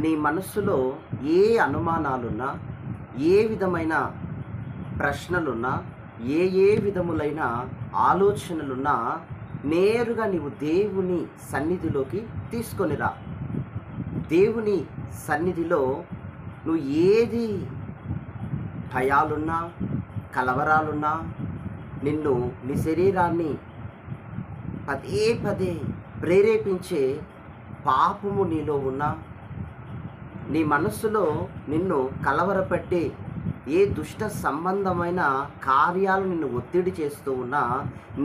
నీ మనస్సులో ఏ అనుమానాలున్నా, ఏ విధమైన ప్రశ్నలున్నా, ఏ విధములైన ఆలోచనలున్నా నేరుగా నీవు దేవుని సన్నిధిలోకి తీసుకొనిరా. దేవుని సన్నిధిలో నువ్వు ఏది భయాలున్నా, కలవరాలున్నా, నీ శరీరాన్ని పదే పదే ప్రేరేపించే పాపము నీలో ఉన్నా, నీ మనస్సులో నిన్ను కలవరపెట్టి ఏ దుష్ట సంబంధమైన కార్యాలు నిన్ను ఒత్తిడి చేస్తూ ఉన్నా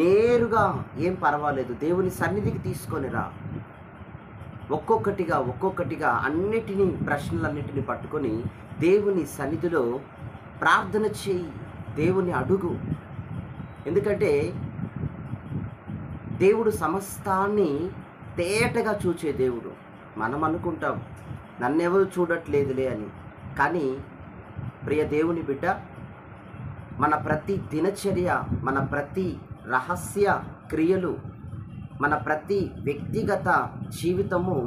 నేరుగా ఏం పర్వాలేదు, దేవుని సన్నిధికి తీసుకొనిరా. ఒక్కొక్కటిగా ప్రశ్నలన్నిటిని పట్టుకొని దేవుని సన్నిధిలో ప్రార్థన చేయి, దేవుని అడుగు. ఎందుకంటే దేవుడు సమస్తాన్ని తేటగా చూచే దేవుడు. మనం అనుకుంటాం నన్నెవరు చూడట్లేదులే అని, కానీ ప్రియ దేవుని బిడ్డ, మన ప్రతి దినచర్య, మన ప్రతి రహస్య క్రియలు, మన ప్రతి వ్యక్తిగత జీవితము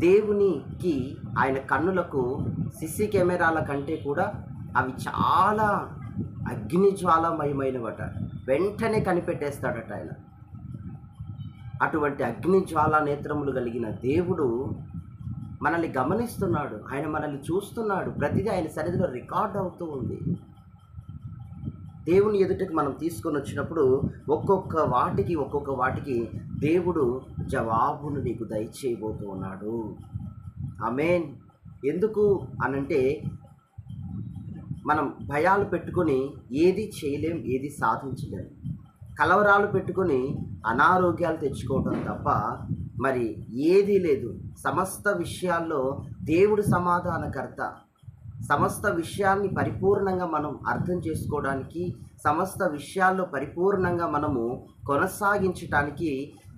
దేవునికి, ఆయన కన్నులకు సిసి కెమెరాల కంటే కూడా అవి చాలా అగ్నిజ్వాలమయమైనవట. వెంటనే కనిపెట్టేస్తాడట ఆయన. అటువంటి అగ్నిజ్వాల నేత్రములు కలిగిన దేవుడు మనల్ని గమనిస్తున్నాడు, ఆయన మనల్ని చూస్తున్నాడు. ప్రతిదీ ఆయన సన్నిధిలో రికార్డ్ అవుతూ ఉంది. దేవుని ఎదుటకు మనం తీసుకొని వచ్చినప్పుడు ఒక్కొక్క వాటికి దేవుడు జవాబును నీకు దయచేయబోతూ ఉన్నాడు. ఆమేన్. ఎందుకు అనంటే మనం భయాలు పెట్టుకొని ఏది చేయలేం, ఏది సాధించలేం. కలవరాలు పెట్టుకొని అనారోగ్యాలు తెచ్చుకోవడం తప్ప మరి ఏదీ లేదు. సమస్త విషయాల్లో దేవుడు సమాధానకర్త. సమస్త విషయాన్ని పరిపూర్ణంగా మనం అర్థం చేసుకోవడానికి, సమస్త విషయాల్లో పరిపూర్ణంగా మనము కొనసాగించటానికి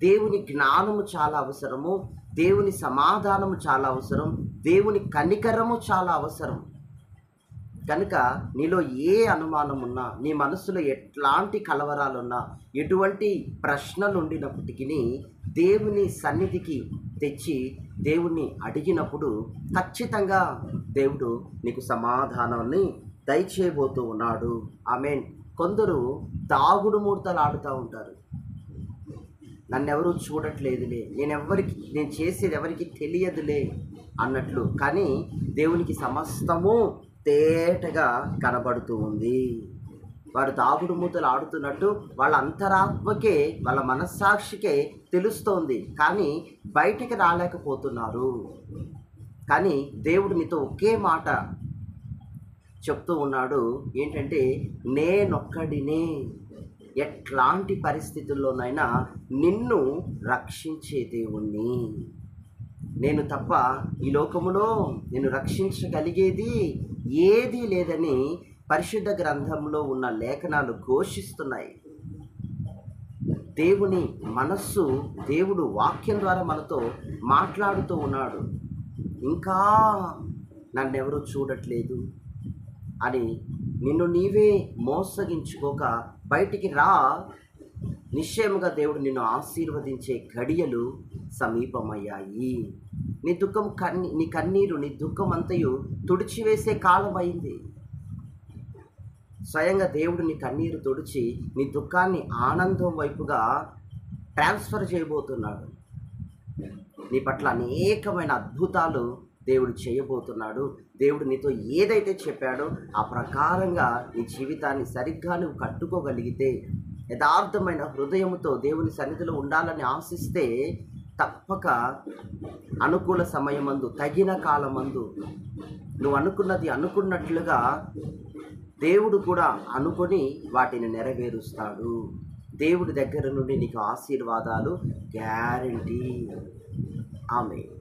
దేవుని జ్ఞానము చాలా అవసరము, దేవుని సమాధానము చాలా అవసరం, దేవుని కనికరము చాలా అవసరం. కనుక నీలో ఏ అనుమానం ఉన్నా, నీ మనసులో ఎట్లాంటి కలవరాలున్నా, ఎటువంటి ప్రశ్నలు ఉండినప్పటికీ దేవుని సన్నిధికి తెచ్చి దేవుణ్ణి అడిగినప్పుడు ఖచ్చితంగా దేవుడు నీకు సమాధానాన్ని దయచేయబోతూ ఉన్నాడు. ఆమేన్. కొందరు దాగుడు మూర్తలు ఆడుతూ ఉంటారు. నన్నెవరూ చూడట్లేదులే, నేను చేసేది ఎవరికి తెలియదులే అన్నట్లు. కానీ దేవునికి సమస్తము తేటగా కనబడుతూ ఉంది. వారు దాగుడు మూతలు ఆడుతున్నట్టు వాళ్ళ అంతరాత్మకే, వాళ్ళ మనస్సాక్షికే తెలుస్తోంది, కానీ బయటికి రాలేకపోతున్నారు. కానీ దేవుడు మీతో ఒకే మాట చెప్తూ ఉన్నాడు. ఏంటంటే, నేనొక్కడినే ఎట్లాంటి పరిస్థితుల్లోనైనా నిన్ను రక్షించే దేవుణ్ణి. నేను తప్ప ఈ లోకములో నిన్ను రక్షించగలిగేది ఏదీ లేదని పరిశుద్ధ గ్రంథంలో ఉన్న లేఖనాలు ఘోషిస్తున్నాయి. దేవుని మనస్సు, దేవుడు వాక్యం ద్వారా మనతో మాట్లాడుతూ ఉన్నాడు. ఇంకా నన్నెవరూ చూడట్లేదు అని నిన్ను నీవే మోసగించుకోక బయటికి రా. నిశ్చయముగా దేవుడు నిన్ను ఆశీర్వదించే గడియలు సమీపమయ్యాయి. నీ కన్నీరు, నీ దుఃఖం అంతయు తుడిచివేసే కాలం అయింది. స్వయంగా దేవుడు నీ కన్నీరు తుడిచి నీ దుఃఖాన్ని ఆనందం వైపుగా ట్రాన్స్ఫర్ చేయబోతున్నాడు. నీ పట్ల అనేకమైన అద్భుతాలు దేవుడు చేయబోతున్నాడు. దేవుడు నీతో ఏదైతే చెప్పాడో ఆ ప్రకారంగా నీ జీవితాన్ని సరిగ్గా నువ్వు కట్టుకోగలిగితే, యథార్థమైన హృదయంతో దేవుని సన్నిధిలో ఉండాలని ఆశిస్తే, తప్పక అనుకూల సమయమందు, తగిన కాలమందు నువ్వు అనుకున్నది అనుకున్నట్లుగా దేవుడు కూడా అనుకొని వాటిని నెరవేరుస్తాడు. దేవుడి దగ్గర నుండి నీకు ఆశీర్వాదాలు గ్యారంటీ. ఆమేన్.